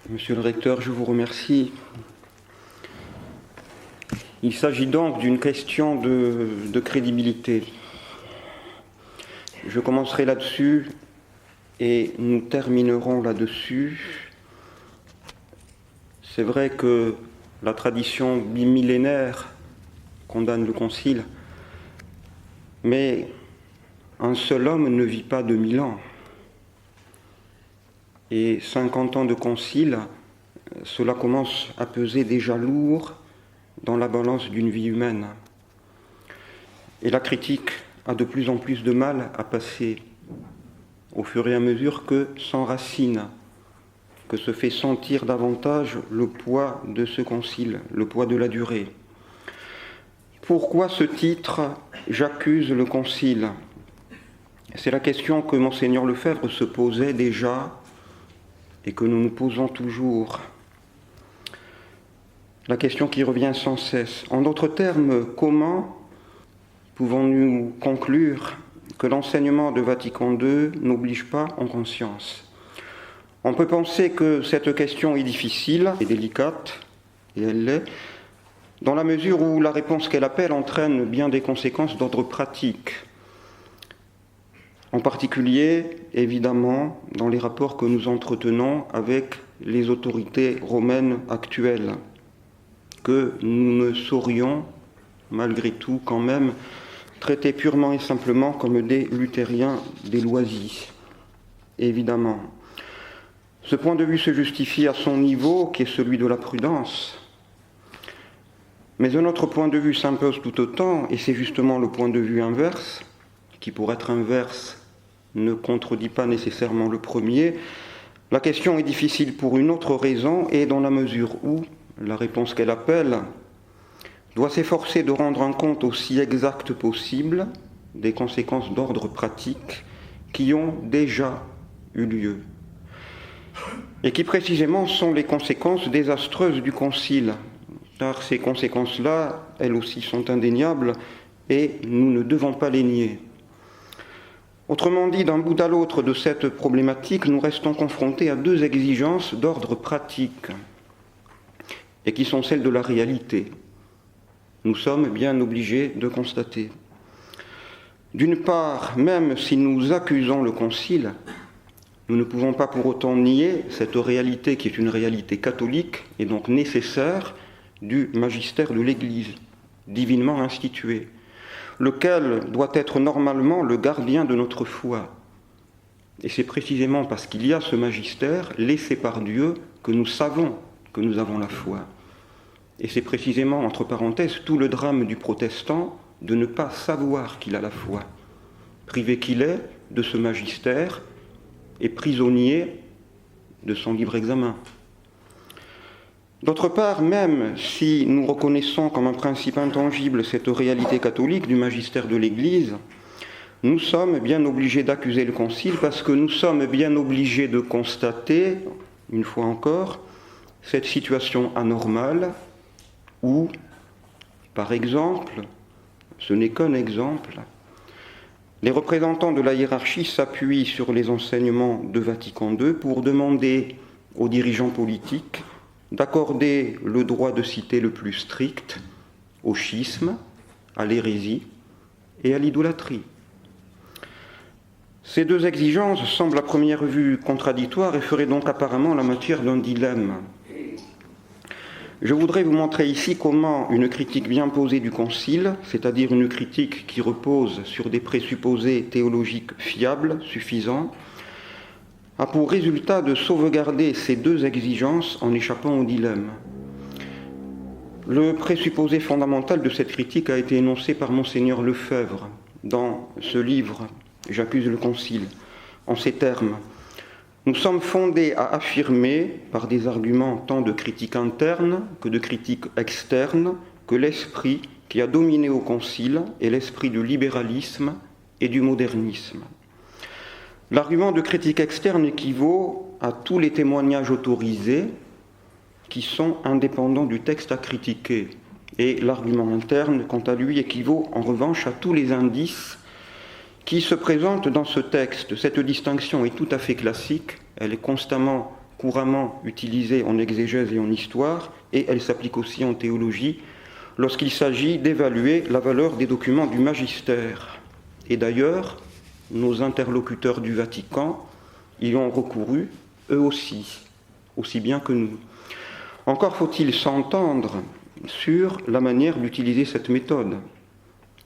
Monsieur le recteur, je vous remercie. Il s'agit donc d'une question de crédibilité. Je commencerai là-dessus et nous terminerons là-dessus. C'est vrai que la tradition bimillénaire condamne le concile, mais un seul homme ne vit pas 2000 ans. Et 50 ans de concile, cela commence à peser déjà lourd dans la balance d'une vie humaine. Et la critique a de plus en plus de mal à passer au fur et à mesure que s'enracine, que se fait sentir davantage le poids de ce concile, le poids de la durée. Pourquoi ce titre « J'accuse le concile » ? C'est la question que Monseigneur Lefebvre se posait déjà et que nous nous posons toujours. La question qui revient sans cesse. En d'autres termes, comment pouvons-nous conclure que l'enseignement de Vatican II n'oblige pas en conscience ? On peut penser que cette question est difficile et délicate, et elle l'est, dans la mesure où la réponse qu'elle appelle entraîne bien des conséquences d'ordre pratique. En particulier, évidemment, dans les rapports que nous entretenons avec les autorités romaines actuelles, que nous ne saurions, malgré tout, quand même, traiter purement et simplement comme des luthériens déloisis, évidemment. Ce point de vue se justifie à son niveau, qui est celui de la prudence. Mais un autre point de vue s'impose tout autant, et c'est justement le point de vue inverse, qui pour être inverse ne contredit pas nécessairement le premier. La question est difficile pour une autre raison, et dans la mesure où la réponse qu'elle appelle doit s'efforcer de rendre un compte aussi exact possible des conséquences d'ordre pratique qui ont déjà eu lieu, et qui précisément sont les conséquences désastreuses du concile, car ces conséquences-là, elles aussi sont indéniables, et nous ne devons pas les nier. Autrement dit, d'un bout à l'autre de cette problématique, nous restons confrontés à deux exigences d'ordre pratique, et qui sont celles de la réalité. Nous sommes bien obligés de constater. D'une part, même si nous accusons le concile, nous ne pouvons pas pour autant nier cette réalité qui est une réalité catholique et donc nécessaire du magistère de l'Église, divinement institué, lequel doit être normalement le gardien de notre foi. Et c'est précisément parce qu'il y a ce magistère laissé par Dieu que nous savons que nous avons la foi. Et c'est précisément, entre parenthèses, tout le drame du protestant de ne pas savoir qu'il a la foi, privé qu'il est de ce magistère et prisonnier de son libre examen. D'autre part, même si nous reconnaissons comme un principe intangible cette réalité catholique du magistère de l'Église, nous sommes bien obligés d'accuser le concile parce que nous sommes bien obligés de constater, une fois encore, cette situation anormale où, par exemple, ce n'est qu'un exemple, les représentants de la hiérarchie s'appuient sur les enseignements de Vatican II pour demander aux dirigeants politiques d'accorder le droit de cité le plus strict au schisme, à l'hérésie et à l'idolâtrie. Ces deux exigences semblent à première vue contradictoires et feraient donc apparemment la matière d'un dilemme. Je voudrais vous montrer ici comment une critique bien posée du Concile, c'est-à-dire une critique qui repose sur des présupposés théologiques fiables, suffisants, a pour résultat de sauvegarder ces deux exigences en échappant au dilemme. Le présupposé fondamental de cette critique a été énoncé par Monseigneur Lefebvre dans ce livre « J'accuse le Concile » en ces termes. Nous sommes fondés à affirmer, par des arguments tant de critique interne que de critique externe, que l'esprit qui a dominé au Concile est l'esprit du libéralisme et du modernisme. L'argument de critique externe équivaut à tous les témoignages autorisés qui sont indépendants du texte à critiquer. Et l'argument interne, quant à lui, équivaut en revanche à tous les indices qui se présentent dans ce texte. Cette distinction est tout à fait classique, elle est constamment couramment utilisée en exégèse et en histoire, et elle s'applique aussi en théologie, lorsqu'il s'agit d'évaluer la valeur des documents du magistère. Et d'ailleurs, nos interlocuteurs du Vatican y ont recouru, eux aussi bien que nous. Encore faut-il s'entendre sur la manière d'utiliser cette méthode.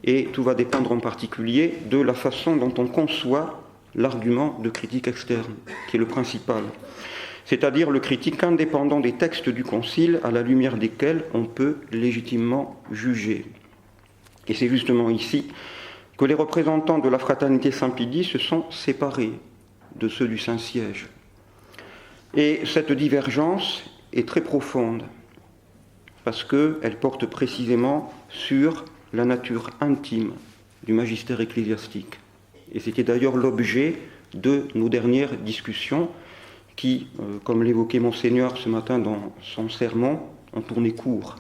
Et tout va dépendre en particulier de la façon dont on conçoit l'argument de critique externe, qui est le principal. C'est-à-dire le critique indépendant des textes du Concile à la lumière desquels on peut légitimement juger. Et c'est justement ici que les représentants de la Fraternité Saint-Pie X se sont séparés de ceux du Saint-Siège. Et cette divergence est très profonde, parce qu'elle porte précisément sur la nature intime du magistère ecclésiastique. Et c'était d'ailleurs l'objet de nos dernières discussions qui, comme l'évoquait Monseigneur ce matin dans son sermon, ont tourné court,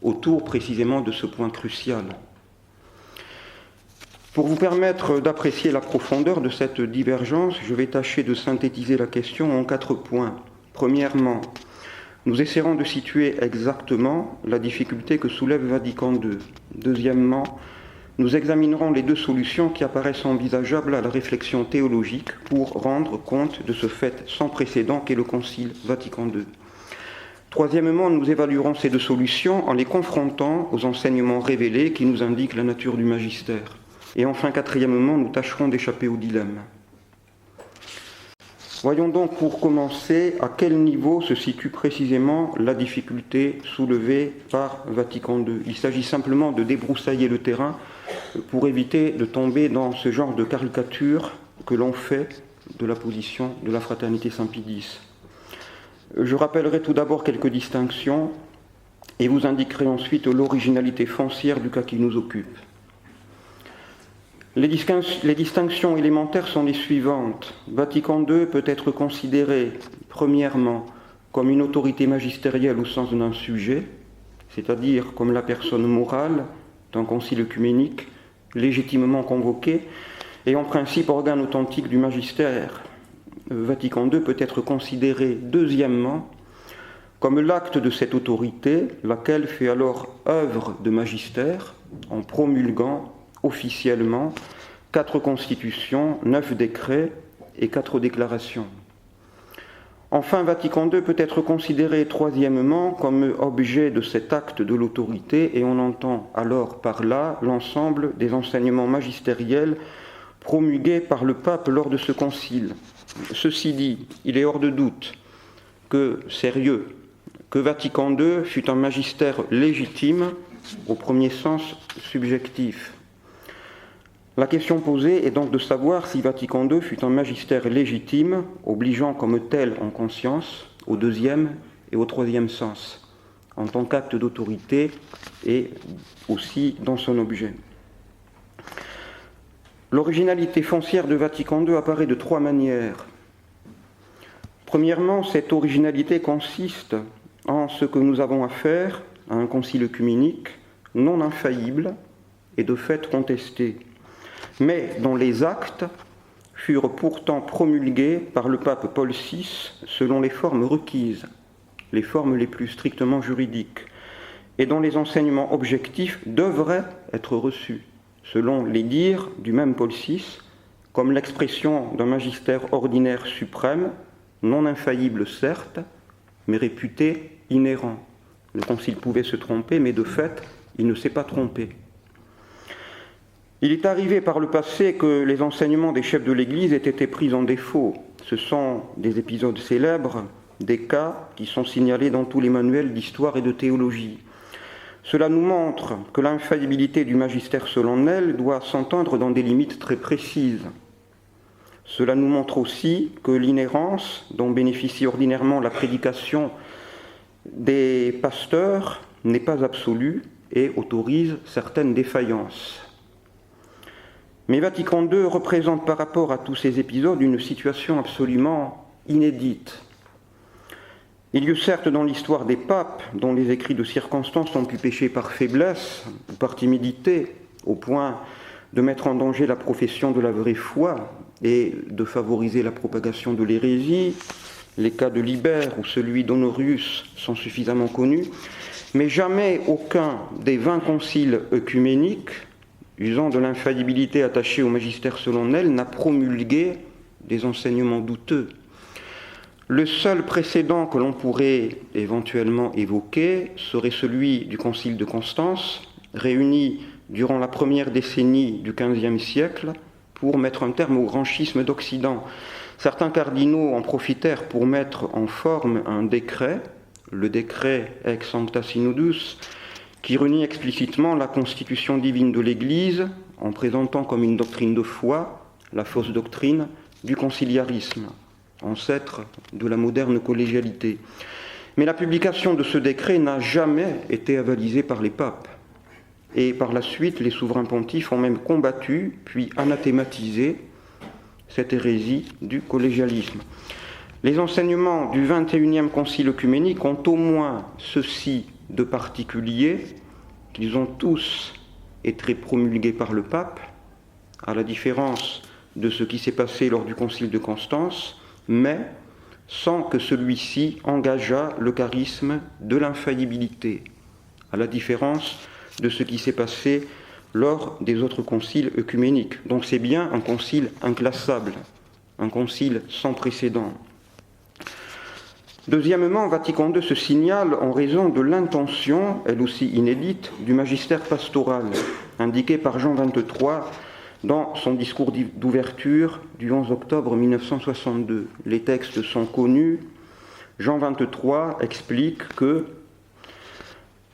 autour précisément de ce point crucial. Pour vous permettre d'apprécier la profondeur de cette divergence, je vais tâcher de synthétiser la question en 4 points. Premièrement, nous essaierons de situer exactement la difficulté que soulève Vatican II. Deuxièmement, nous examinerons les 2 solutions qui apparaissent envisageables à la réflexion théologique pour rendre compte de ce fait sans précédent qu'est le Concile Vatican II. Troisièmement, nous évaluerons ces 2 solutions en les confrontant aux enseignements révélés qui nous indiquent la nature du magistère. Et enfin, quatrièmement, nous tâcherons d'échapper au dilemme. Voyons donc pour commencer à quel niveau se situe précisément la difficulté soulevée par Vatican II. Il s'agit simplement de débroussailler le terrain pour éviter de tomber dans ce genre de caricature que l'on fait de la position de la Fraternité Saint-Pie X. Je rappellerai tout d'abord quelques distinctions et vous indiquerai ensuite l'originalité foncière du cas qui nous occupe. Les distinctions élémentaires sont les suivantes. Vatican II peut être considéré, premièrement, comme une autorité magistérielle au sens d'un sujet, c'est-à-dire comme la personne morale d'un concile œcuménique légitimement convoqué et en principe organe authentique du magistère. Vatican II peut être considéré, deuxièmement, comme l'acte de cette autorité, laquelle fait alors œuvre de magistère en promulguant officiellement 4 constitutions, 9 décrets et 4 déclarations. Enfin, Vatican II peut être considéré troisièmement comme objet de cet acte de l'autorité et on entend alors par là l'ensemble des enseignements magistériels promulgués par le pape lors de ce concile. Ceci dit, il est hors de doute que Vatican II fut un magistère légitime au premier sens subjectif. La question posée est donc de savoir si Vatican II fut un magistère légitime, obligeant comme tel en conscience, au deuxième et au troisième sens, en tant qu'acte d'autorité et aussi dans son objet. L'originalité foncière de Vatican II apparaît de 3 manières. Premièrement, cette originalité consiste en ce que nous avons affaire à un concile œcuménique non infaillible et de fait contesté, mais dont les actes furent pourtant promulgués par le pape Paul VI selon les formes requises, les formes les plus strictement juridiques, et dont les enseignements objectifs devraient être reçus, selon les dires du même Paul VI, comme l'expression d'un magistère ordinaire suprême, non infaillible certes, mais réputé inhérent. Le Concile pouvait se tromper, mais de fait, il ne s'est pas trompé. Il est arrivé par le passé que les enseignements des chefs de l'Église aient été pris en défaut. Ce sont des épisodes célèbres, des cas qui sont signalés dans tous les manuels d'histoire et de théologie. Cela nous montre que l'infaillibilité du magistère solennel doit s'entendre dans des limites très précises. Cela nous montre aussi que l'inhérence dont bénéficie ordinairement la prédication des pasteurs n'est pas absolue et autorise certaines défaillances. Mais Vatican II représente par rapport à tous ces épisodes une situation absolument inédite. Il y eut certes dans l'histoire des papes, dont les écrits de circonstance ont pu pécher par faiblesse ou par timidité, au point de mettre en danger la profession de la vraie foi et de favoriser la propagation de l'hérésie, Les cas de Libère ou celui d'Honorius sont suffisamment connus, mais jamais aucun des 20 conciles œcuméniques, usant de l'infaillibilité attachée au magistère solennel, n'a promulgué des enseignements douteux. Le seul précédent que l'on pourrait éventuellement évoquer serait celui du concile de Constance, réuni durant la première décennie du XVe siècle pour mettre un terme au grand schisme d'Occident. Certains cardinaux en profitèrent pour mettre en forme un décret, le décret Ex Sancta Synodus, qui renie explicitement la constitution divine de l'Église en présentant comme une doctrine de foi la fausse doctrine du conciliarisme, ancêtre de la moderne collégialité. Mais la publication de ce décret n'a jamais été avalisée par les papes. Et par la suite, les souverains pontifes ont même combattu, puis anathématisé cette hérésie du collégialisme. Les enseignements du XXIe Concile œcuménique ont au moins ceci de particulier, qu'ils ont tous été promulgués par le pape, à la différence de ce qui s'est passé lors du Concile de Constance, mais sans que celui-ci engageât le charisme de l'infaillibilité, à la différence de ce qui s'est passé lors des autres conciles œcuméniques. Donc c'est bien un concile inclassable, un concile sans précédent. Deuxièmement, Vatican II se signale en raison de l'intention, elle aussi inédite, du magistère pastoral, indiqué par Jean XXIII dans son discours d'ouverture du 11 octobre 1962. Les textes sont connus. Jean XXIII explique que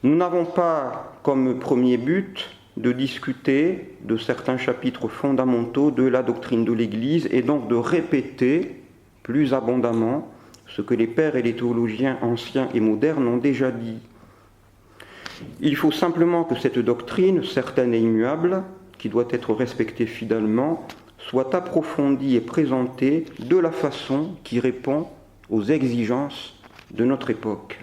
nous n'avons pas comme premier but de discuter de certains chapitres fondamentaux de la doctrine de l'Église et donc de répéter plus abondamment ce que les pères et les théologiens anciens et modernes ont déjà dit. Il faut simplement que cette doctrine, certaine et immuable, qui doit être respectée fidèlement, soit approfondie et présentée de la façon qui répond aux exigences de notre époque.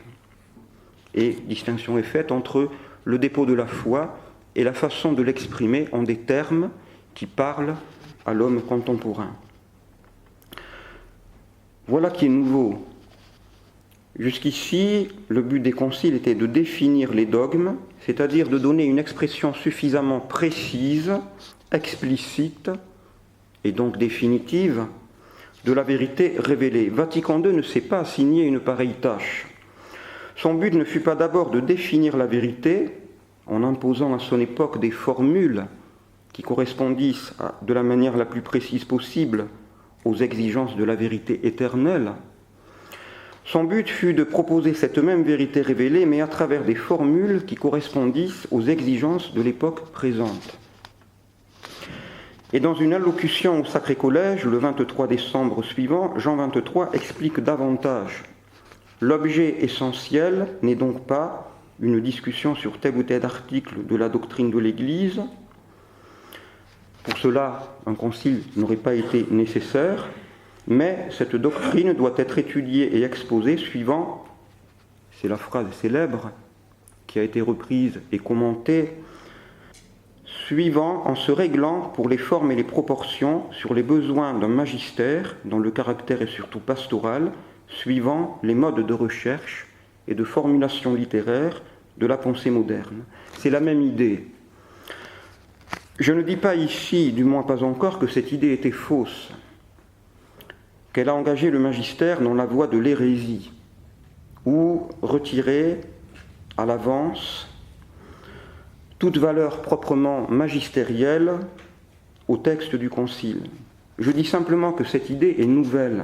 Et distinction est faite entre le dépôt de la foi et la façon de l'exprimer en des termes qui parlent à l'homme contemporain. Voilà qui est nouveau. Jusqu'ici, le but des conciles était de définir les dogmes, c'est-à-dire de donner une expression suffisamment précise, explicite et donc définitive de la vérité révélée. Vatican II ne s'est pas assigné une pareille tâche. Son but ne fut pas d'abord de définir la vérité en imposant à son époque des formules qui correspondissent de la manière la plus précise possible aux exigences de la vérité éternelle. Son but fut de proposer cette même vérité révélée, mais à travers des formules qui correspondissent aux exigences de l'époque présente. Et dans une allocution au Sacré Collège, le 23 décembre suivant, Jean XXIII explique davantage. L'objet essentiel n'est donc pas une discussion sur tel ou tel article de la doctrine de l'Église. Pour cela, un concile n'aurait pas été nécessaire, mais cette doctrine doit être étudiée et exposée suivant, c'est la phrase célèbre qui a été reprise et commentée, suivant en se réglant pour les formes et les proportions sur les besoins d'un magistère dont le caractère est surtout pastoral, suivant les modes de recherche et de formulation littéraire de la pensée moderne. C'est la même idée. Je ne dis pas ici, du moins pas encore, que cette idée était fausse, qu'elle a engagé le magistère dans la voie de l'hérésie, ou retiré à l'avance toute valeur proprement magistérielle au texte du Concile. Je dis simplement que cette idée est nouvelle,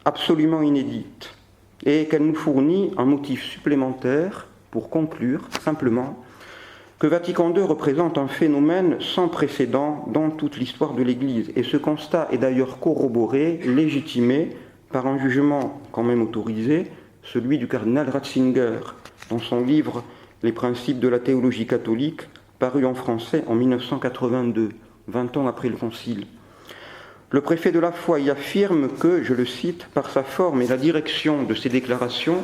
absolument inédite, et qu'elle nous fournit un motif supplémentaire pour conclure simplement que Vatican II représente un phénomène sans précédent dans toute l'histoire de l'Église. Et ce constat est d'ailleurs corroboré, légitimé, par un jugement quand même autorisé, celui du cardinal Ratzinger, dans son livre « Les principes de la théologie catholique », paru en français en 1982, 20 ans après le Concile. Le préfet de la foi y affirme que, je le cite, par sa forme et la direction de ses déclarations,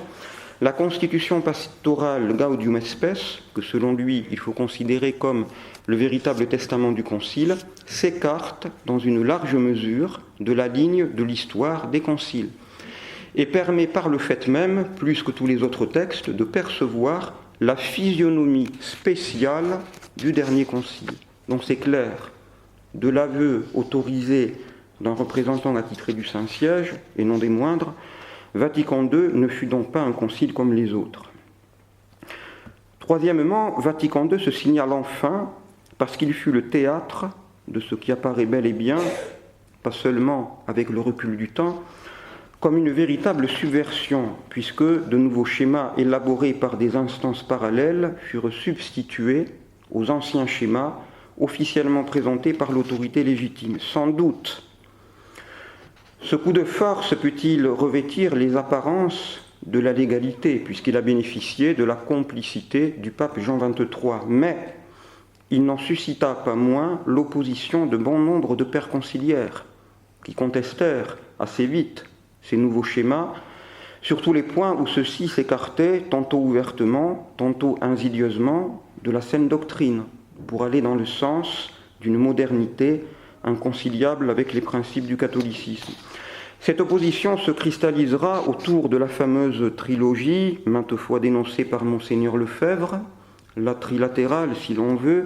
la constitution pastorale Gaudium et Spes, que selon lui il faut considérer comme le véritable testament du Concile, s'écarte dans une large mesure de la ligne de l'histoire des conciles. et permet par le fait même, plus que tous les autres textes, de percevoir la physionomie spéciale du dernier concile. Donc c'est clair, de l'aveu autorisé d'un représentant attitré du Saint-Siège, et non des moindres, Vatican II ne fut donc pas un concile comme les autres. Troisièmement, Vatican II se signale enfin parce qu'il fut le théâtre de ce qui apparaît bel et bien, pas seulement avec le recul du temps, comme une véritable subversion, puisque de nouveaux schémas élaborés par des instances parallèles furent substitués aux anciens schémas officiellement présentés par l'autorité légitime. Sans doute, ce coup de force peut-il revêtir les apparences de la légalité, puisqu'il a bénéficié de la complicité du pape Jean XXIII, mais il n'en suscita pas moins l'opposition de bon nombre de pères conciliaires, qui contestèrent assez vite ces nouveaux schémas, sur tous les points où ceux-ci s'écartaient, tantôt ouvertement, tantôt insidieusement, de la saine doctrine, pour aller dans le sens d'une modernité inconciliable avec les principes du catholicisme. Cette opposition se cristallisera autour de la fameuse trilogie, maintes fois dénoncée par Monseigneur Lefebvre, la trilatérale, si l'on veut,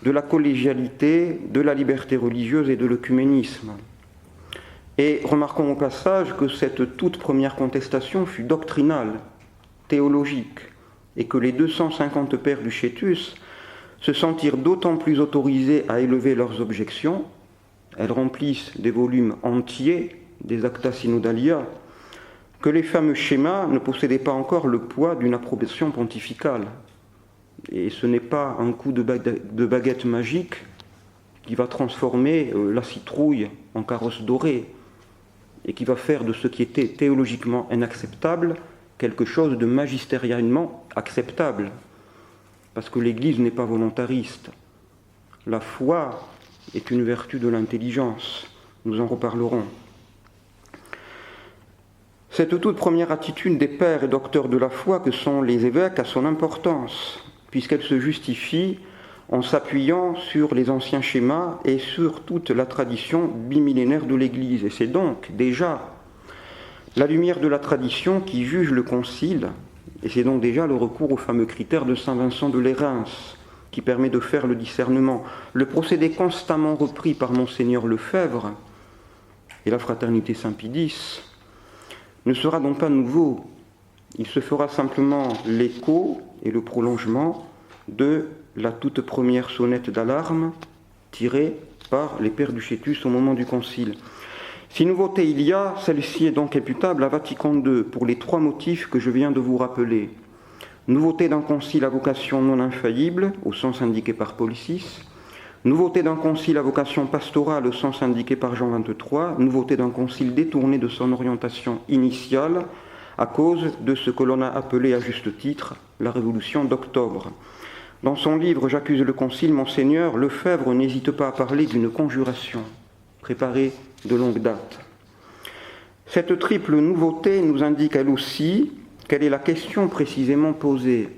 de la collégialité, de la liberté religieuse et de l'œcuménisme. Et remarquons au passage que cette toute première contestation fut doctrinale, théologique, et que les 250 pères du Chétus se sentirent d'autant plus autorisés à élever leurs objections, elles remplissent des volumes entiers des Acta Synodalia, que les fameux schémas ne possédaient pas encore le poids d'une approbation pontificale. Et ce n'est pas un coup de baguette magique qui va transformer la citrouille en carrosse dorée et qui va faire de ce qui était théologiquement inacceptable quelque chose de magistériellement acceptable. Parce que l'Église n'est pas volontariste. La foi est une vertu de l'intelligence. Nous en reparlerons. Cette toute première attitude des pères et docteurs de la foi que sont les évêques a son importance, puisqu'elle se justifie en s'appuyant sur les anciens schémas et sur toute la tradition bimillénaire de l'Église. Et c'est donc déjà la lumière de la tradition qui juge le concile, et c'est donc déjà le recours au fameux critère de saint Vincent de Lérins qui permet de faire le discernement. Le procédé constamment repris par Monseigneur Lefebvre et la Fraternité Saint-Pie X ne sera donc pas nouveau. Il se fera simplement l'écho et le prolongement de la toute première sonnette d'alarme tirée par les pères du Chétus au moment du concile. Si nouveauté il y a, celle-ci est donc imputable à Vatican II pour les trois motifs que je viens de vous rappeler. Nouveauté d'un concile à vocation non infaillible, au sens indiqué par Paul VI. Nouveauté d'un concile à vocation pastorale, au sens indiqué par Jean XXIII. Nouveauté d'un concile détourné de son orientation initiale à cause de ce que l'on a appelé à juste titre la Révolution d'octobre. Dans son livre « J'accuse le concile », Monseigneur Lefebvre n'hésite pas à parler d'une conjuration préparée de longue date. Cette triple nouveauté nous indique elle aussi quelle est la question précisément posée.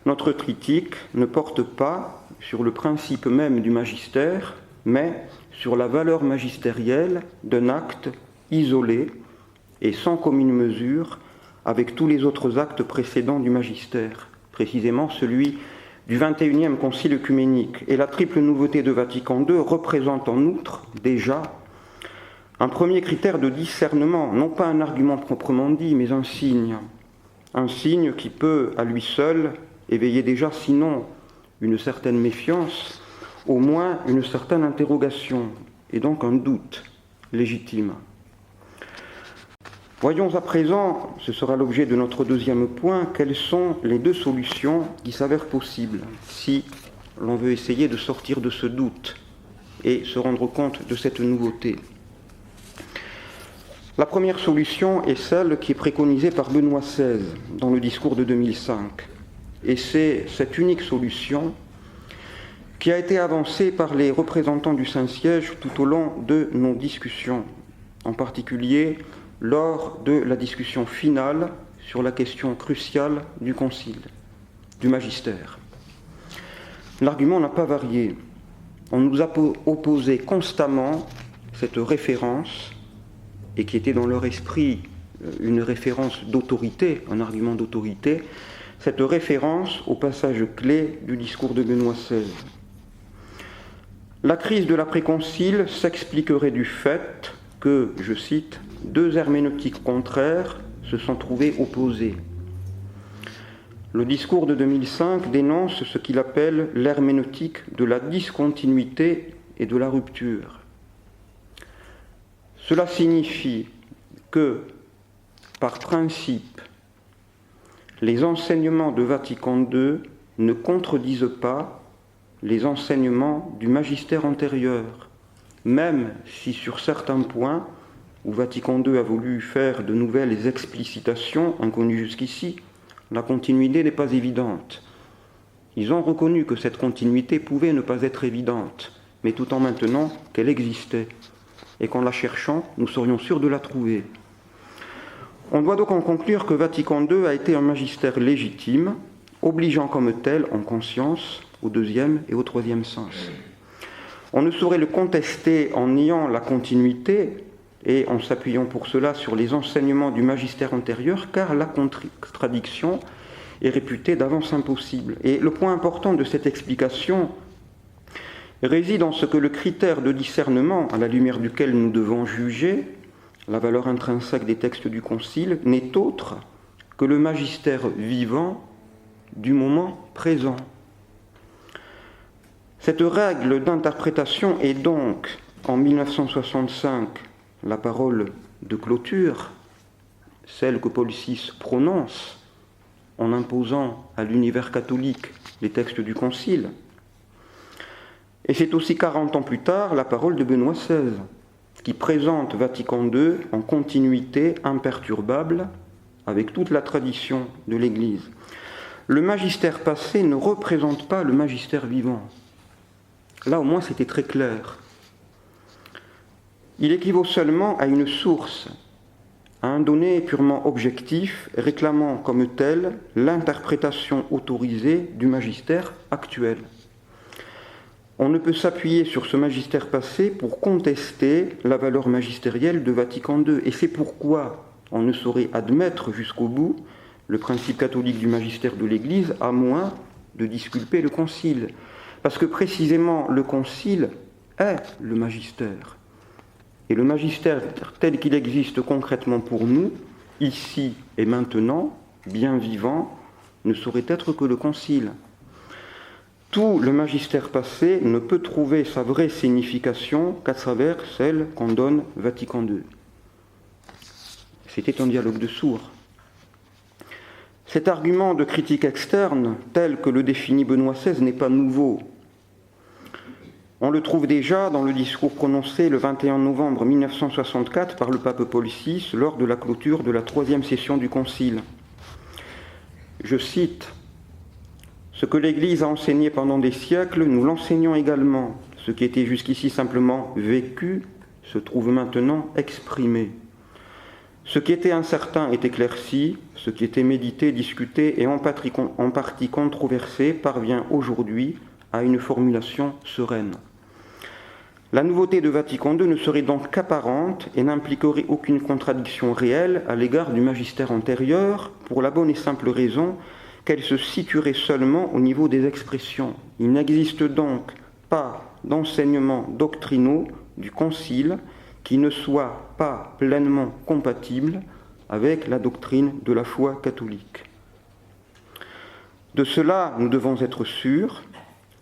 Notre critique ne porte pas sur le principe même du magistère, mais sur la valeur magistérielle d'un acte isolé et sans commune mesure avec tous les autres actes précédents du magistère, précisément celui du XXIe Concile œcuménique. Et la triple nouveauté de Vatican II représente en outre déjà un premier critère de discernement, non pas un argument proprement dit, mais un signe qui peut à lui seul éveiller déjà, sinon une certaine méfiance, au moins une certaine interrogation, et donc un doute légitime. Voyons à présent, ce sera l'objet de notre deuxième point, quelles sont les deux solutions qui s'avèrent possibles si l'on veut essayer de sortir de ce doute et se rendre compte de cette nouveauté. La première solution est celle qui est préconisée par Benoît XVI dans le discours de 2005. Et c'est cette unique solution qui a été avancée par les représentants du Saint-Siège tout au long de nos discussions, en particulier lors de la discussion finale sur la question cruciale du Concile, du magistère. L'argument n'a pas varié. On nous a opposé constamment cette référence et qui était dans leur esprit une référence d'autorité, un argument d'autorité, cette référence au passage clé du discours de Benoît XVI. La crise de l'après-concile s'expliquerait du fait que, je cite, « deux herméneutiques contraires se sont trouvées opposées ». Le discours de 2005 dénonce ce qu'il appelle l'herméneutique de la discontinuité et de la rupture. Cela signifie que, par principe, les enseignements de Vatican II ne contredisent pas les enseignements du magistère antérieur, même si sur certains points où Vatican II a voulu faire de nouvelles explicitations inconnues jusqu'ici, la continuité n'est pas évidente. Ils ont reconnu que cette continuité pouvait ne pas être évidente, mais tout en maintenant qu'elle existait, et qu'en la cherchant, nous serions sûrs de la trouver. On doit donc en conclure que Vatican II a été un magistère légitime, obligeant comme tel, en conscience, au deuxième et au troisième sens. On ne saurait le contester en niant la continuité et en s'appuyant pour cela sur les enseignements du magistère antérieur, car la contradiction est réputée d'avance impossible. Et le point important de cette explication réside en ce que le critère de discernement à la lumière duquel nous devons juger la valeur intrinsèque des textes du Concile n'est autre que le magistère vivant du moment présent. Cette règle d'interprétation est donc, en 1965, la parole de clôture, celle que Paul VI prononce en imposant à l'univers catholique les textes du Concile. Et c'est aussi 40 ans plus tard la parole de Benoît XVI, qui présente Vatican II en continuité imperturbable avec toute la tradition de l'Église. Le magistère passé ne représente pas le magistère vivant. Là, au moins, c'était très clair. Il équivaut seulement à une source, à un donné purement objectif, réclamant comme tel l'interprétation autorisée du magistère actuel. On ne peut s'appuyer sur ce magistère passé pour contester la valeur magistérielle de Vatican II. Et c'est pourquoi on ne saurait admettre jusqu'au bout le principe catholique du magistère de l'Église, à moins de disculper le Concile. Parce que précisément le Concile est le magistère. Et le magistère tel qu'il existe concrètement pour nous, ici et maintenant, bien vivant, ne saurait être que le Concile. Tout le magistère passé ne peut trouver sa vraie signification qu'à travers celle qu'en donne Vatican II. C'était un dialogue de sourds. Cet argument de critique externe, tel que le définit Benoît XVI, n'est pas nouveau. On le trouve déjà dans le discours prononcé le 21 novembre 1964 par le pape Paul VI lors de la clôture de la 3e session du Concile. Je cite « Ce que l'Église a enseigné pendant des siècles, nous l'enseignons également. Ce qui était jusqu'ici simplement vécu se trouve maintenant exprimé. Ce qui était incertain est éclairci, ce qui était médité, discuté et en partie controversé parvient aujourd'hui à une formulation sereine. La nouveauté de Vatican II ne serait donc qu'apparente et n'impliquerait aucune contradiction réelle à l'égard du magistère antérieur, pour la bonne et simple raison qu'elle se situerait seulement au niveau des expressions. Il n'existe donc pas d'enseignements doctrinaux du Concile qui ne soient pas pleinement compatibles avec la doctrine de la foi catholique. De cela, nous devons être sûrs,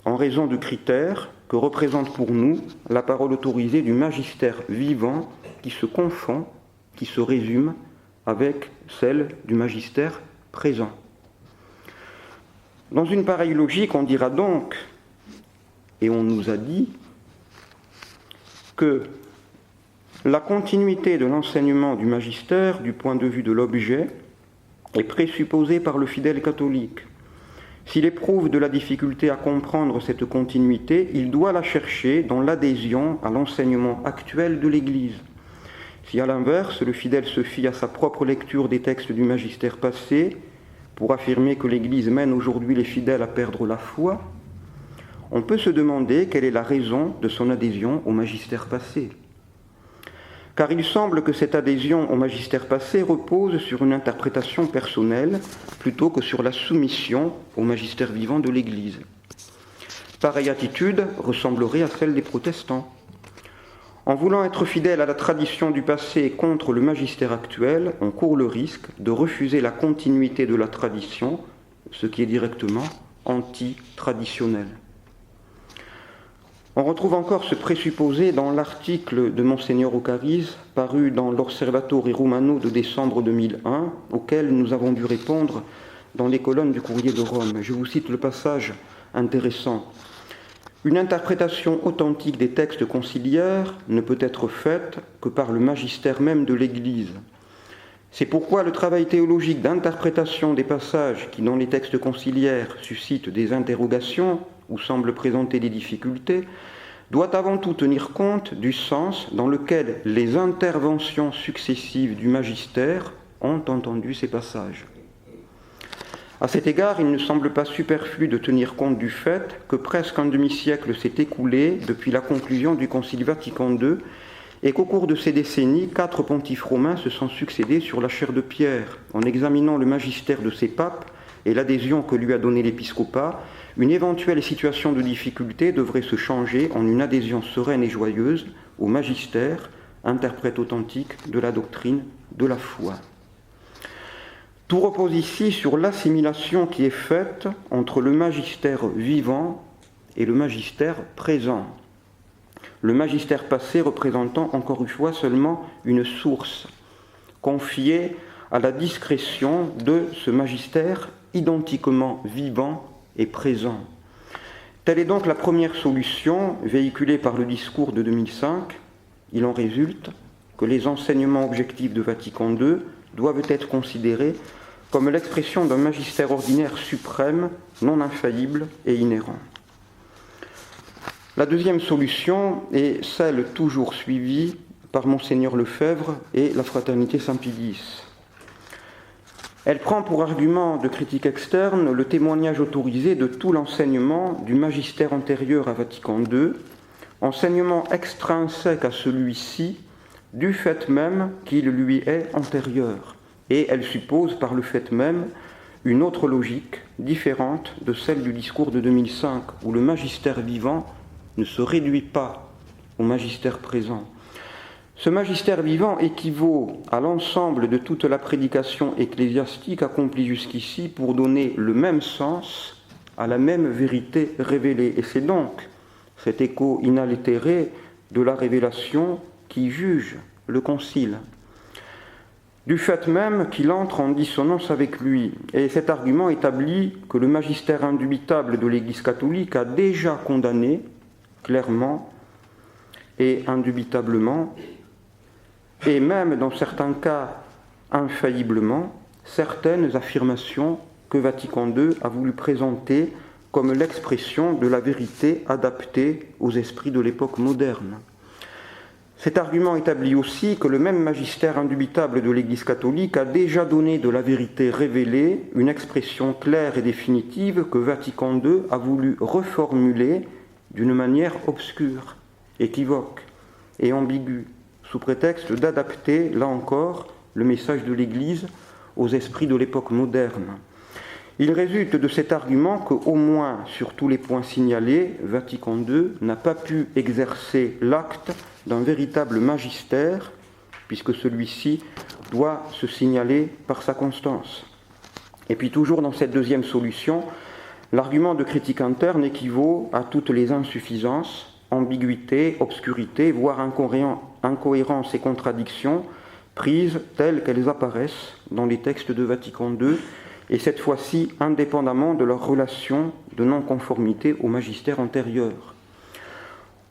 en raison de critères que représente pour nous la parole autorisée du magistère vivant qui se confond, qui se résume avec celle du magistère présent. Dans une pareille logique, on dira donc, et on nous a dit, que la continuité de l'enseignement du magistère du point de vue de l'objet est présupposée par le fidèle catholique. S'il éprouve de la difficulté à comprendre cette continuité, il doit la chercher dans l'adhésion à l'enseignement actuel de l'Église. Si à l'inverse, le fidèle se fie à sa propre lecture des textes du magistère passé pour affirmer que l'Église mène aujourd'hui les fidèles à perdre la foi, on peut se demander quelle est la raison de son adhésion au magistère passé. car il semble que cette adhésion au magistère passé repose sur une interprétation personnelle plutôt que sur la soumission au magistère vivant de l'Église. Pareille attitude ressemblerait à celle des protestants. En voulant être fidèle à la tradition du passé contre le magistère actuel, on court le risque de refuser la continuité de la tradition, ce qui est directement anti-traditionnel. On retrouve encore ce présupposé dans l'article de Monseigneur Ocaris, paru dans l'Osservatore Romano de décembre 2001, auquel nous avons dû répondre dans les colonnes du Courrier de Rome. Je vous cite le passage intéressant. Une interprétation authentique des textes conciliaires ne peut être faite que par le magistère même de l'Église. C'est pourquoi le travail théologique d'interprétation des passages qui, dans les textes conciliaires, suscitent des interrogations ou semblent présenter des difficultés, doit avant tout tenir compte du sens dans lequel les interventions successives du magistère ont entendu ces passages. À cet égard, il ne semble pas superflu de tenir compte du fait que presque un demi-siècle s'est écoulé depuis la conclusion du Concile Vatican II et qu'au cours de ces décennies, 4 pontifes romains se sont succédés sur la chaire de Pierre. En examinant le magistère de ces papes et l'adhésion que lui a donnée l'épiscopat, une éventuelle situation de difficulté devrait se changer en une adhésion sereine et joyeuse au magistère, interprète authentique de la doctrine de la foi. Tout repose ici sur l'assimilation qui est faite entre le magistère vivant et le magistère présent. Le magistère passé représentant encore une fois seulement une source, confiée à la discrétion de ce magistère identiquement vivant et présent. Telle est donc la première solution véhiculée par le discours de 2005. Il en résulte que les enseignements objectifs de Vatican II doivent être considérés comme l'expression d'un magistère ordinaire suprême, non infaillible et inhérent. La deuxième solution est celle toujours suivie par Monseigneur Lefebvre et la Fraternité Saint-Pie-X. Elle prend pour argument de critique externe le témoignage autorisé de tout l'enseignement du magistère antérieur à Vatican II, enseignement extrinsèque à celui-ci du fait même qu'il lui est antérieur. Et elle suppose par le fait même une autre logique différente de celle du discours de 2005, où le magistère vivant ne se réduit pas au magistère présent. Ce magistère vivant équivaut à l'ensemble de toute la prédication ecclésiastique accomplie jusqu'ici pour donner le même sens à la même vérité révélée. Et c'est donc cet écho inaltéré de la révélation qui juge le Concile, du fait même qu'il entre en dissonance avec lui. Et cet argument établit que le magistère indubitable de l'Église catholique a déjà condamné clairement et indubitablement, et même dans certains cas infailliblement, certaines affirmations que Vatican II a voulu présenter comme l'expression de la vérité adaptée aux esprits de l'époque moderne. Cet argument établit aussi que le même magistère indubitable de l'Église catholique a déjà donné de la vérité révélée une expression claire et définitive que Vatican II a voulu reformuler d'une manière obscure, équivoque et ambiguë, sous prétexte d'adapter, là encore, le message de l'Église aux esprits de l'époque moderne. Il résulte de cet argument qu'au moins sur tous les points signalés, Vatican II n'a pas pu exercer l'acte d'un véritable magistère, puisque celui-ci doit se signaler par sa constance. Et puis toujours dans cette deuxième solution, l'argument de critique interne équivaut à toutes les insuffisances, ambiguïtés, obscurités, voire incohérences et contradictions prises telles qu'elles apparaissent dans les textes de Vatican II, et cette fois-ci indépendamment de leur relation de non-conformité au magistère antérieur.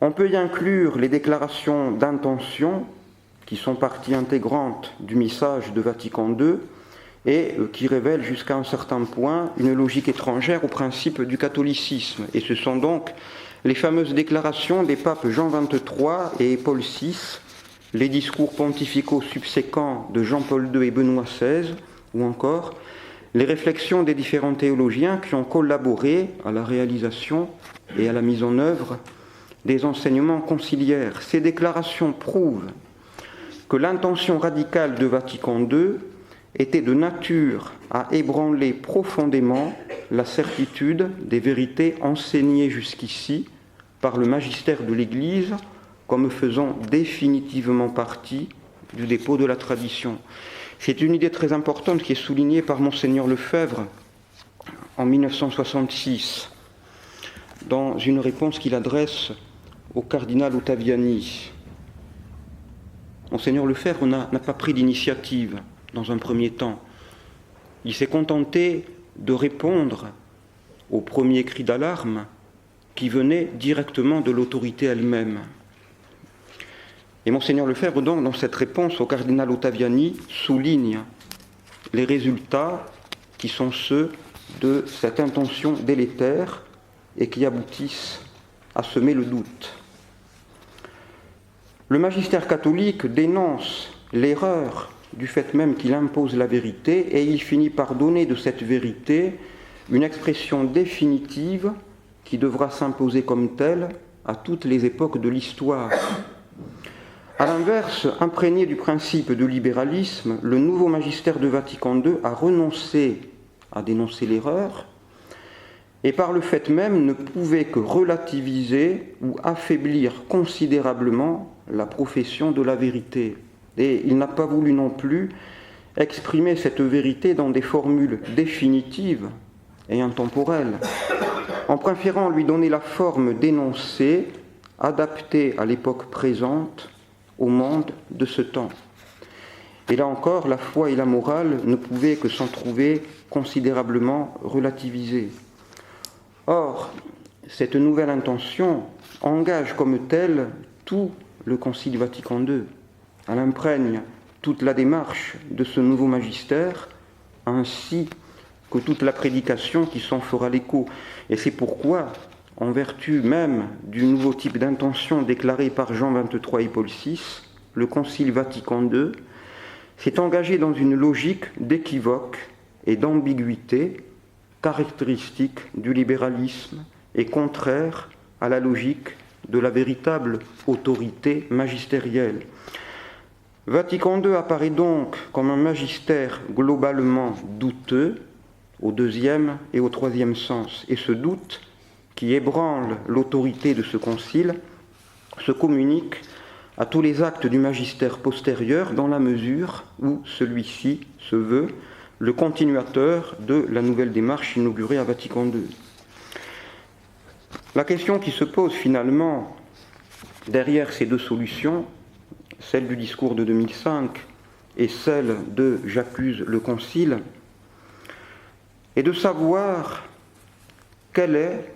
On peut y inclure les déclarations d'intention qui sont partie intégrante du message de Vatican II et qui révèlent jusqu'à un certain point une logique étrangère au principe du catholicisme. Et ce sont donc les fameuses déclarations des papes Jean XXIII et Paul VI, les discours pontificaux subséquents de Jean-Paul II et Benoît XVI, ou encore les réflexions des différents théologiens qui ont collaboré à la réalisation et à la mise en œuvre des enseignements conciliaires. Ces déclarations prouvent que l'intention radicale de Vatican II était de nature à ébranler profondément la certitude des vérités enseignées jusqu'ici par le magistère de l'Église comme faisant définitivement partie du dépôt de la tradition. C'est une idée très importante qui est soulignée par Monseigneur Lefebvre en 1966 dans une réponse qu'il adresse au cardinal Ottaviani. Monseigneur Lefebvre n'a pas pris d'initiative dans un premier temps. Il s'est contenté de répondre au premier cri d'alarme qui venait directement de l'autorité elle-même. Et Monseigneur Lefebvre, donc, dans cette réponse au cardinal Ottaviani, souligne les résultats qui sont ceux de cette intention délétère et qui aboutissent à semer le doute. Le magistère catholique dénonce l'erreur du fait même qu'il impose la vérité et il finit par donner de cette vérité une expression définitive qui devra s'imposer comme telle à toutes les époques de l'histoire. A l'inverse, imprégné du principe de libéralisme, le nouveau magistère de Vatican II a renoncé à dénoncer l'erreur et par le fait même ne pouvait que relativiser ou affaiblir considérablement la profession de la vérité. Et il n'a pas voulu non plus exprimer cette vérité dans des formules définitives et intemporelles, en préférant lui donner la forme d'énoncé adaptée à l'époque présente, au monde de ce temps. Et là encore, la foi et la morale ne pouvaient que s'en trouver considérablement relativisées. Or, cette nouvelle intention engage comme telle tout le Concile Vatican II. Elle imprègne toute la démarche de ce nouveau magistère, ainsi que toute la prédication qui s'en fera l'écho. Et c'est pourquoi, en vertu même du nouveau type d'intention déclaré par Jean XXIII et Paul VI, le Concile Vatican II s'est engagé dans une logique d'équivoque et d'ambiguïté caractéristique du libéralisme et contraire à la logique de la véritable autorité magistérielle. Vatican II apparaît donc comme un magistère globalement douteux au deuxième et au troisième sens, et ce doute qui ébranle l'autorité de ce concile se communique à tous les actes du magistère postérieur dans la mesure où celui-ci se veut le continuateur de la nouvelle démarche inaugurée à Vatican II. La question qui se pose finalement derrière ces deux solutions, celle du discours de 2005 et celle de « J'accuse le Concile », est de savoir quelle est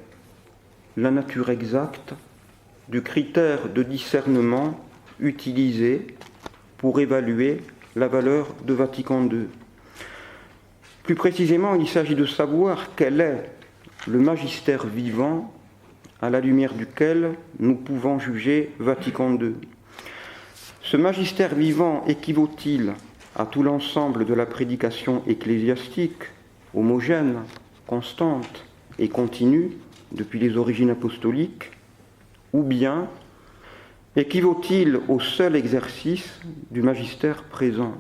la nature exacte du critère de discernement utilisé pour évaluer la valeur de Vatican II. Plus précisément, il s'agit de savoir quel est le magistère vivant à la lumière duquel nous pouvons juger Vatican II. Ce magistère vivant équivaut-il à tout l'ensemble de la prédication ecclésiastique, homogène, constante et continue depuis les origines apostoliques, ou bien équivaut-il au seul exercice du magistère présent?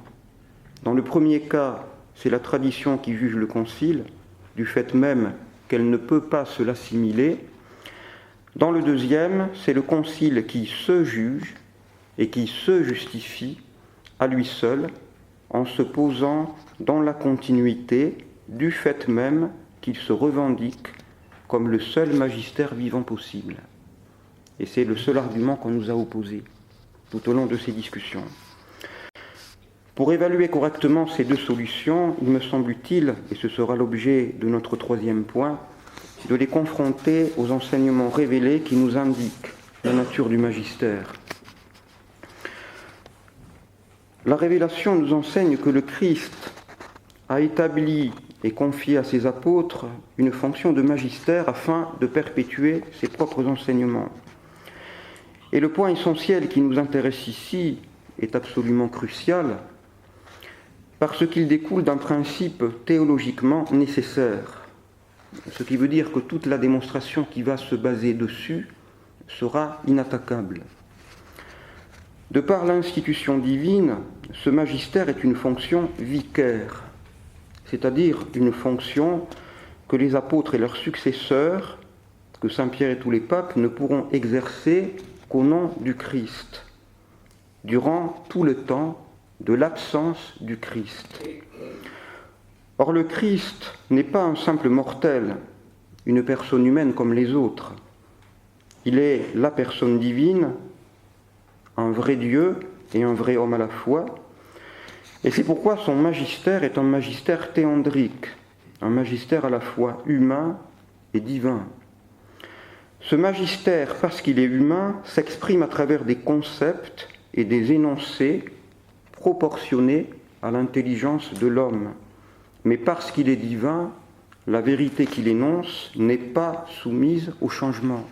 Dans le premier cas, c'est la tradition qui juge le Concile, du fait même qu'elle ne peut pas se l'assimiler. Dans le deuxième, c'est le Concile qui se juge et qui se justifie à lui seul en se posant dans la continuité du fait même qu'il se revendique comme le seul magistère vivant possible. Et c'est le seul argument qu'on nous a opposé tout au long de ces discussions. Pour évaluer correctement ces deux solutions, il me semble utile, et ce sera l'objet de notre troisième point, de les confronter aux enseignements révélés qui nous indiquent la nature du magistère. La révélation nous enseigne que le Christ a établi et confié à ses apôtres une fonction de magistère afin de perpétuer ses propres enseignements. Et le point essentiel qui nous intéresse ici est absolument crucial parce qu'il découle d'un principe théologiquement nécessaire, ce qui veut dire que toute la démonstration qui va se baser dessus sera inattaquable. De par l'institution divine, ce magistère est une fonction vicaire, c'est-à-dire une fonction que les apôtres et leurs successeurs, que Saint Pierre et tous les papes, ne pourront exercer qu'au nom du Christ, durant tout le temps de l'absence du Christ. Or, le Christ n'est pas un simple mortel, une personne humaine comme les autres. Il est la personne divine, un vrai Dieu et un vrai homme à la fois. Et c'est pourquoi son magistère est un magistère théandrique, un magistère à la fois humain et divin. Ce magistère, parce qu'il est humain, s'exprime à travers des concepts et des énoncés proportionnés à l'intelligence de l'homme. Mais parce qu'il est divin, la vérité qu'il énonce n'est pas soumise au changement.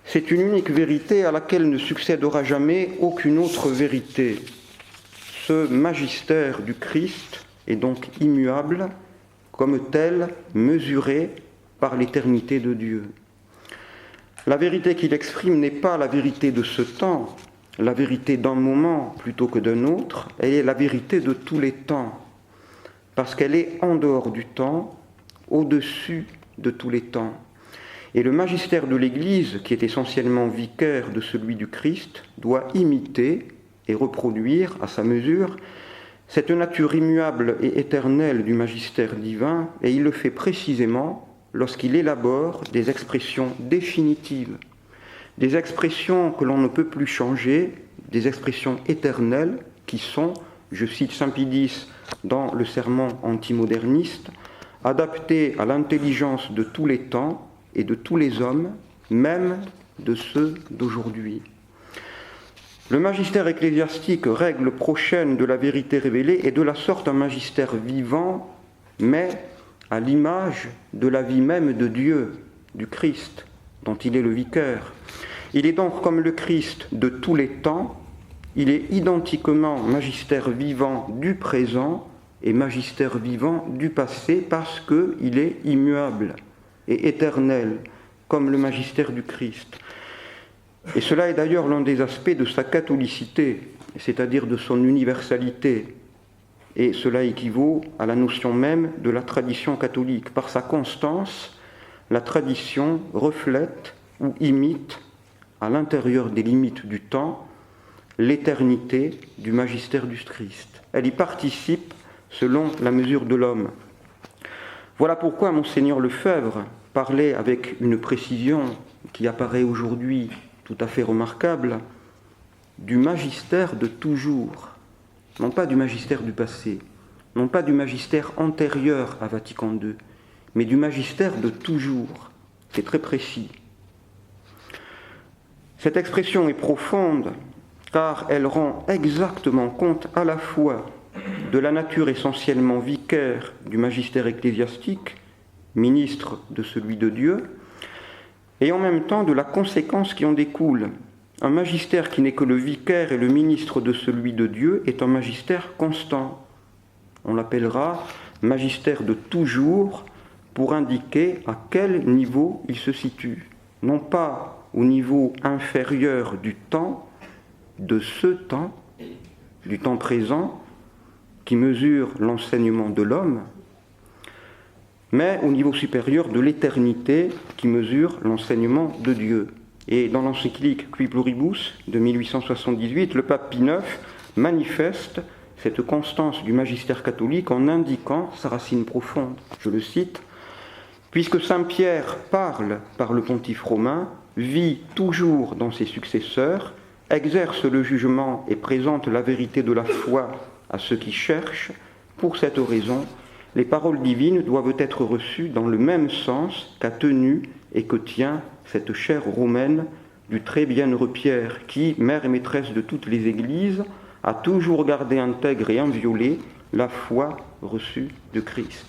C'est une unique vérité à laquelle ne succédera jamais aucune autre vérité. Ce magistère du Christ est donc immuable, comme tel mesuré par l'éternité de Dieu. La vérité qu'il exprime n'est pas la vérité de ce temps, la vérité d'un moment plutôt que d'un autre, elle est la vérité de tous les temps, parce qu'elle est en dehors du temps, au-dessus de tous les temps. Et le magistère de l'Église, qui est essentiellement vicaire de celui du Christ, doit imiter et reproduire à sa mesure cette nature immuable et éternelle du magistère divin, et il le fait précisément lorsqu'il élabore des expressions définitives, des expressions que l'on ne peut plus changer, des expressions éternelles qui sont, je cite Saint Pie dans le sermon antimoderniste, adaptées à l'intelligence de tous les temps et de tous les hommes, même de ceux d'aujourd'hui. Le magistère ecclésiastique, règle prochaine de la vérité révélée, est de la sorte un magistère vivant, mais à l'image de la vie même de Dieu, du Christ, dont il est le vicaire. Il est donc comme le Christ de tous les temps, il est identiquement magistère vivant du présent et magistère vivant du passé parce qu'il est immuable et éternel, comme le magistère du Christ. Et cela est d'ailleurs l'un des aspects de sa catholicité, c'est-à-dire de son universalité. Et cela équivaut à la notion même de la tradition catholique. Par sa constance, la tradition reflète ou imite, à l'intérieur des limites du temps, l'éternité du magistère du Christ. Elle y participe selon la mesure de l'homme. Voilà pourquoi Monseigneur Lefebvre parlait avec une précision qui apparaît aujourd'hui tout à fait remarquable du magistère de toujours, non pas du magistère du passé, non pas du magistère antérieur à Vatican II, mais du magistère de toujours. C'est très précis. Cette expression est profonde car elle rend exactement compte à la fois de la nature essentiellement vicaire du magistère ecclésiastique, ministre de celui de Dieu, et en même temps de la conséquence qui en découle. Un magistère qui n'est que le vicaire et le ministre de celui de Dieu est un magistère constant. On l'appellera magistère de toujours pour indiquer à quel niveau il se situe. Non pas au niveau inférieur du temps, de ce temps, du temps présent, qui mesure l'enseignement de l'homme, mais au niveau supérieur de l'éternité qui mesure l'enseignement de Dieu. Et dans l'encyclique Qui Pluribus de 1878, le pape Pie IX manifeste cette constance du magistère catholique en indiquant sa racine profonde. Je le cite, « Puisque Saint Pierre parle par le pontife romain, vit toujours dans ses successeurs, exerce le jugement et présente la vérité de la foi à ceux qui cherchent, pour cette raison, les paroles divines doivent être reçues dans le même sens qu'a tenu et que tient cette chaire romaine du très bienheureux Pierre, qui, mère et maîtresse de toutes les églises, a toujours gardé intègre et inviolée la foi reçue de Christ. »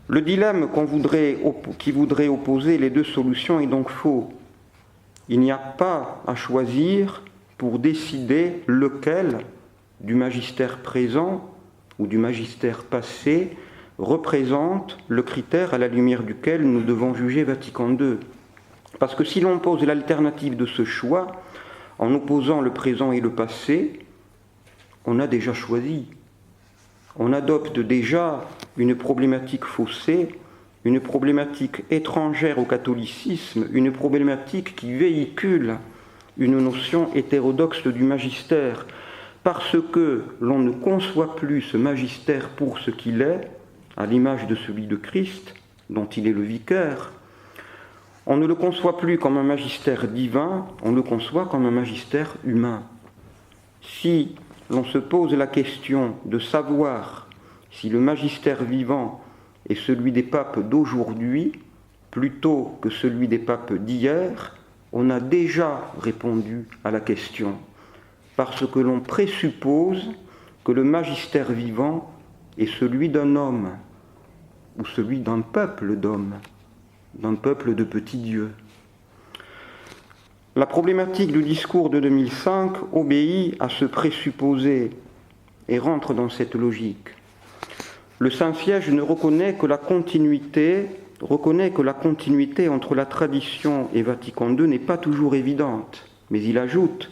Le dilemme qui voudrait opposer les deux solutions est donc faux. Il n'y a pas à choisir pour décider lequel du magistère présent ou du magistère passé représente le critère à la lumière duquel nous devons juger Vatican II. Parce que si l'on pose l'alternative de ce choix, en opposant le présent et le passé, on a déjà choisi. On adopte déjà une problématique faussée, une problématique étrangère au catholicisme, une problématique qui véhicule une notion hétérodoxe du magistère, parce que l'on ne conçoit plus ce magistère pour ce qu'il est, à l'image de celui de Christ, dont il est le vicaire. On ne le conçoit plus comme un magistère divin, on le conçoit comme un magistère humain. Si l'on se pose la question de savoir si le magistère vivant est celui des papes d'aujourd'hui plutôt que celui des papes d'hier, on a déjà répondu à la question, parce que l'on présuppose que le magistère vivant est celui d'un homme, ou celui d'un peuple d'hommes, d'un peuple de petits dieux. La problématique du discours de 2005 obéit à ce présupposé et rentre dans cette logique. Le Saint-Siège ne reconnaît que la continuité entre la tradition et Vatican II n'est pas toujours évidente, mais il ajoute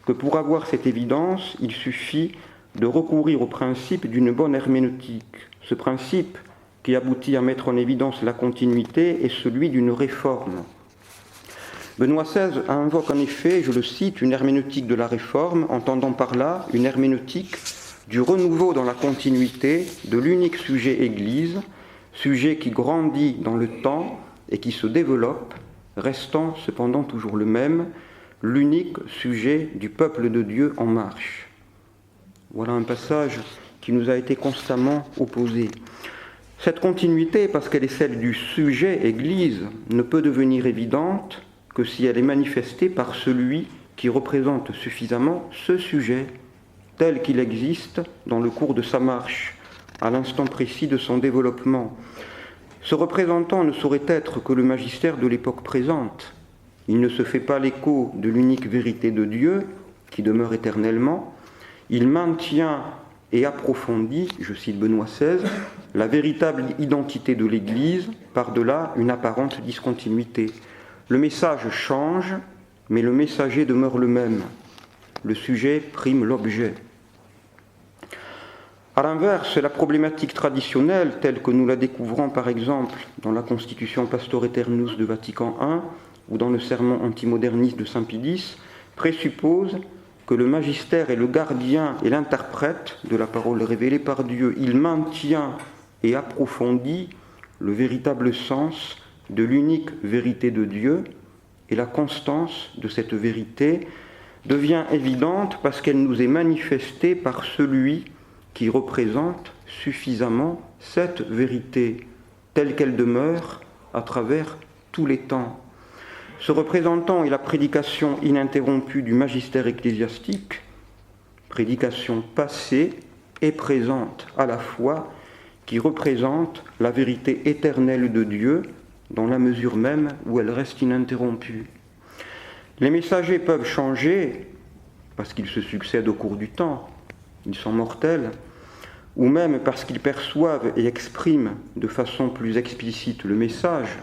que pour avoir cette évidence, il suffit de recourir au principe d'une bonne herméneutique. Ce principe qui aboutit à mettre en évidence la continuité est celui d'une réforme. Benoît XVI invoque en effet, je le cite, une herméneutique de la réforme, entendant par là une herméneutique du renouveau dans la continuité de l'unique sujet Église, sujet qui grandit dans le temps et qui se développe, restant cependant toujours le même, l'unique sujet du peuple de Dieu en marche. Voilà un passage qui nous a été constamment opposé. Cette continuité, parce qu'elle est celle du sujet Église, ne peut devenir évidente que si elle est manifestée par celui qui représente suffisamment ce sujet, tel qu'il existe dans le cours de sa marche, à l'instant précis de son développement. Ce représentant ne saurait être que le magistère de l'époque présente. Il ne se fait pas l'écho de l'unique vérité de Dieu, qui demeure éternellement. Il maintient et approfondit, je cite Benoît XVI, la véritable identité de l'Église, par-delà une apparente discontinuité. Le message change, mais le messager demeure le même. Le sujet prime l'objet. A l'inverse, la problématique traditionnelle, telle que nous la découvrons par exemple dans la Constitution Pastor Aeternus de Vatican I ou dans le sermon antimoderniste de Saint Pie X, présuppose que le magistère est le gardien et l'interprète de la parole révélée par Dieu. Il maintient et approfondit le véritable sens de l'unique vérité de Dieu, et la constance de cette vérité devient évidente parce qu'elle nous est manifestée par celui qui représente suffisamment cette vérité, telle qu'elle demeure à travers tous les temps. Ce représentant est la prédication ininterrompue du magistère ecclésiastique, prédication passée et présente à la fois, qui représente la vérité éternelle de Dieu, dans la mesure même où elle reste ininterrompue. Les messagers peuvent changer, parce qu'ils se succèdent au cours du temps, ils sont mortels, ou même parce qu'ils perçoivent et expriment de façon plus explicite le message,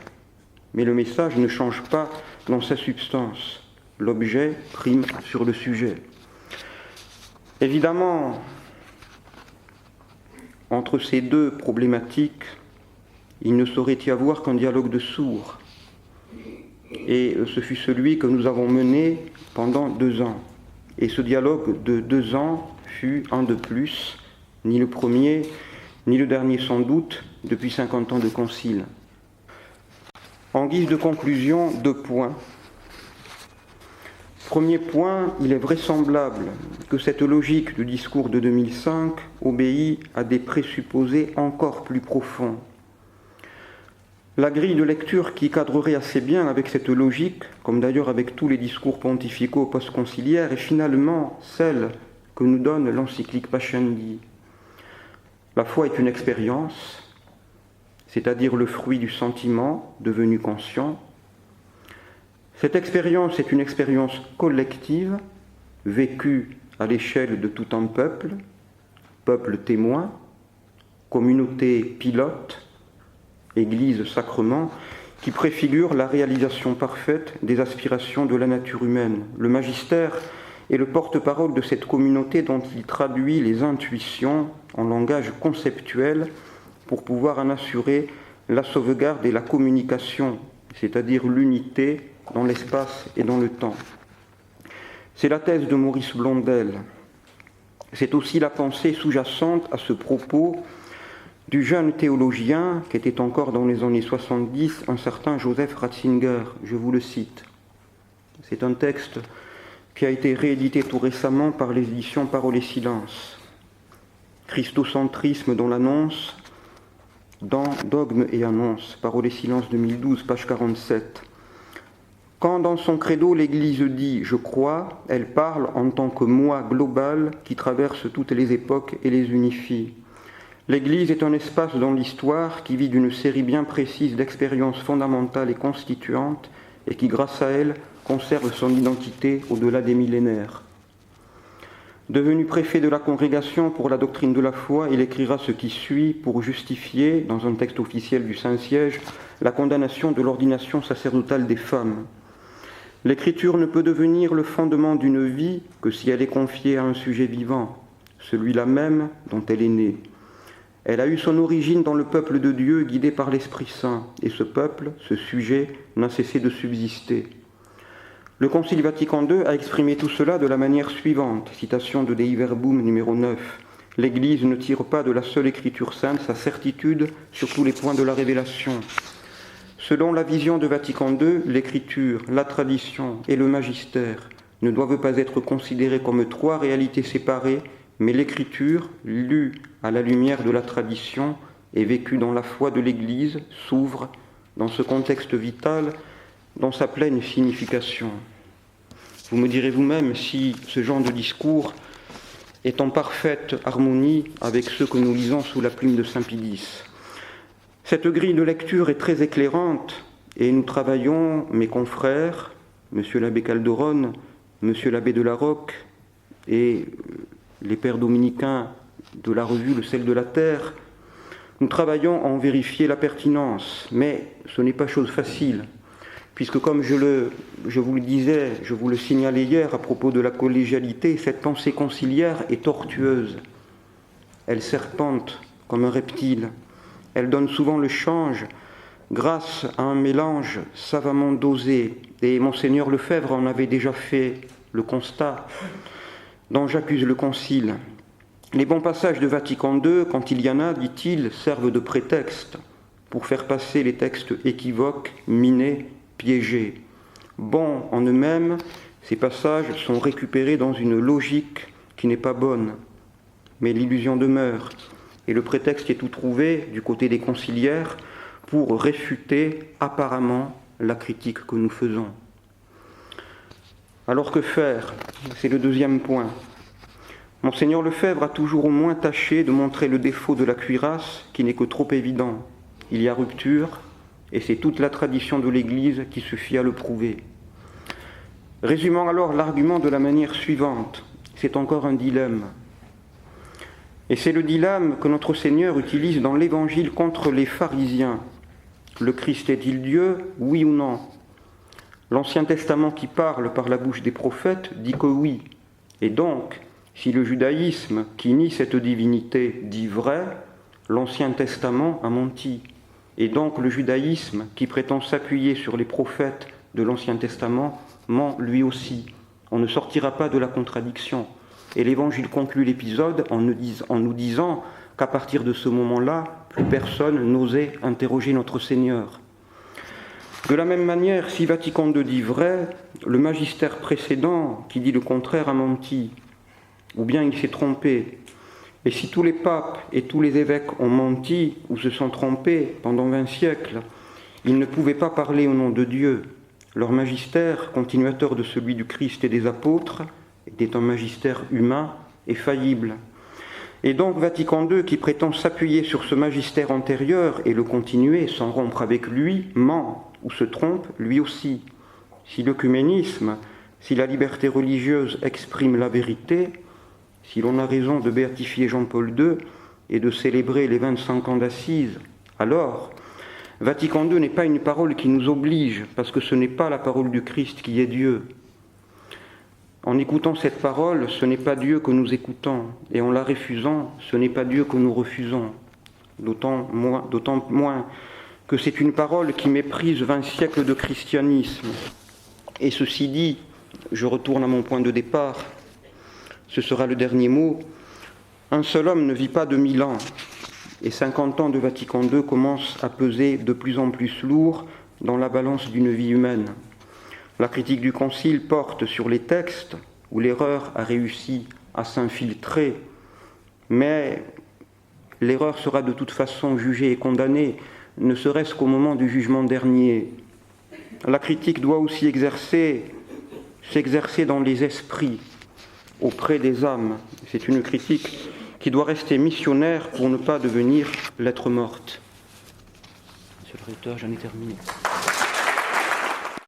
mais le message ne change pas dans sa substance. L'objet prime sur le sujet. Évidemment, entre ces deux problématiques, il ne saurait y avoir qu'un dialogue de sourds. Et ce fut celui que nous avons mené pendant 2 ans. Et ce dialogue de 2 ans fut un de plus, ni le premier, ni le dernier sans doute, depuis 50 ans de concile. En guise de conclusion, 2 points. Premier point, il est vraisemblable que cette logique du discours de 2005 obéit à des présupposés encore plus profonds. La grille de lecture qui cadrerait assez bien avec cette logique, comme d'ailleurs avec tous les discours pontificaux post-conciliaires, est finalement celle que nous donne l'encyclique Pascendi. La foi est une expérience, c'est-à-dire le fruit du sentiment devenu conscient. Cette expérience est une expérience collective, vécue à l'échelle de tout un peuple, peuple témoin, communauté pilote, Église sacrement, qui préfigure la réalisation parfaite des aspirations de la nature humaine. Le magistère est le porte-parole de cette communauté dont il traduit les intuitions en langage conceptuel pour pouvoir en assurer la sauvegarde et la communication, c'est-à-dire l'unité dans l'espace et dans le temps. C'est la thèse de Maurice Blondel. C'est aussi la pensée sous-jacente à ce propos du jeune théologien qui était encore dans les années 70, un certain Joseph Ratzinger. Je vous le cite. C'est un texte qui a été réédité tout récemment par les éditions Parole et Silence. Christocentrisme dans l'annonce, dans Dogme et annonce, Parole et Silence 2012, page 47. Quand dans son credo l'Église dit « je crois », elle parle en tant que moi global qui traverse toutes les époques et les unifie. L'Église est un espace dans l'histoire qui vit d'une série bien précise d'expériences fondamentales et constituantes et qui, grâce à elle, conserve son identité au-delà des millénaires. Devenu préfet de la Congrégation pour la doctrine de la foi, il écrira ce qui suit pour justifier, dans un texte officiel du Saint-Siège, la condamnation de l'ordination sacerdotale des femmes. L'Écriture ne peut devenir le fondement d'une vie que si elle est confiée à un sujet vivant, celui-là même dont elle est née. Elle a eu son origine dans le peuple de Dieu guidé par l'Esprit Saint, et ce peuple, ce sujet, n'a cessé de subsister. Le Concile Vatican II a exprimé tout cela de la manière suivante, citation de Dei Verbum numéro 9. L'Église ne tire pas de la seule Écriture sainte sa certitude sur tous les points de la révélation. Selon la vision de Vatican II, l'Écriture, la tradition et le magistère ne doivent pas être considérés comme trois réalités séparées, mais l'Écriture, lue à la lumière de la tradition et vécue dans la foi de l'Église, s'ouvre, dans ce contexte vital, dans sa pleine signification. Vous me direz vous-même si ce genre de discours est en parfaite harmonie avec ceux que nous lisons sous la plume de Saint Pie. Cette grille de lecture est très éclairante et nous travaillons, mes confrères, Monsieur l'abbé Calderon, Monsieur l'abbé de la Roque et les pères dominicains de la revue Le Sel de la Terre, nous travaillons à en vérifier la pertinence, mais ce n'est pas chose facile, puisque comme je vous le disais, je vous le signalais hier à propos de la collégialité, cette pensée conciliaire est tortueuse. Elle serpente comme un reptile. Elle donne souvent le change grâce à un mélange savamment dosé. Et Monseigneur Lefebvre en avait déjà fait le constat dans J'accuse le Concile. Les bons passages de Vatican II, quand il y en a, dit-il, servent de prétexte pour faire passer les textes équivoques, minés, piégés. Bons en eux-mêmes, ces passages sont récupérés dans une logique qui n'est pas bonne, mais l'illusion demeure. Et le prétexte est tout trouvé du côté des conciliaires pour réfuter apparemment la critique que nous faisons. Alors que faire ? C'est le deuxième point. Monseigneur Lefebvre a toujours au moins tâché de montrer le défaut de la cuirasse qui n'est que trop évident. Il y a rupture, et c'est toute la tradition de l'Église qui suffit à le prouver. Résumons alors l'argument de la manière suivante. C'est encore un dilemme. Et c'est le dilemme que notre Seigneur utilise dans l'Évangile contre les pharisiens. Le Christ est-il Dieu, oui ou non ? L'Ancien Testament qui parle par la bouche des prophètes dit que oui. Et donc, si le judaïsme qui nie cette divinité dit vrai, l'Ancien Testament a menti. Et donc le judaïsme qui prétend s'appuyer sur les prophètes de l'Ancien Testament ment lui aussi. On ne sortira pas de la contradiction. Et l'Évangile conclut l'épisode en nous disant qu'à partir de ce moment-là, plus personne n'osait interroger notre Seigneur. De la même manière, si Vatican II dit vrai, le magistère précédent qui dit le contraire a menti, ou bien il s'est trompé. Et si tous les papes et tous les évêques ont menti ou se sont trompés pendant 20 siècles, ils ne pouvaient pas parler au nom de Dieu. Leur magistère, continuateur de celui du Christ et des apôtres, était un magistère humain et faillible. Et donc Vatican II, qui prétend s'appuyer sur ce magistère antérieur et le continuer sans rompre avec lui, ment ou se trompe lui aussi. Si l'œcuménisme, si la liberté religieuse exprime la vérité, si l'on a raison de béatifier Jean-Paul II et de célébrer les 25 ans d'assises, alors Vatican II n'est pas une parole qui nous oblige, parce que ce n'est pas la parole du Christ qui est Dieu. En écoutant cette parole, ce n'est pas Dieu que nous écoutons, et en la refusant, ce n'est pas Dieu que nous refusons. D'autant moins que c'est une parole qui méprise 20 siècles de christianisme. Et ceci dit, je retourne à mon point de départ, ce sera le dernier mot, un seul homme ne vit pas de 1000 ans, et 50 ans de Vatican II commencent à peser de plus en plus lourd dans la balance d'une vie humaine. La critique du Concile porte sur les textes où l'erreur a réussi à s'infiltrer, mais l'erreur sera de toute façon jugée et condamnée, ne serait-ce qu'au moment du jugement dernier. La critique doit aussi s'exercer dans les esprits, auprès des âmes. C'est une critique qui doit rester missionnaire pour ne pas devenir lettre morte. Monsieur le recteur, j'en ai terminé.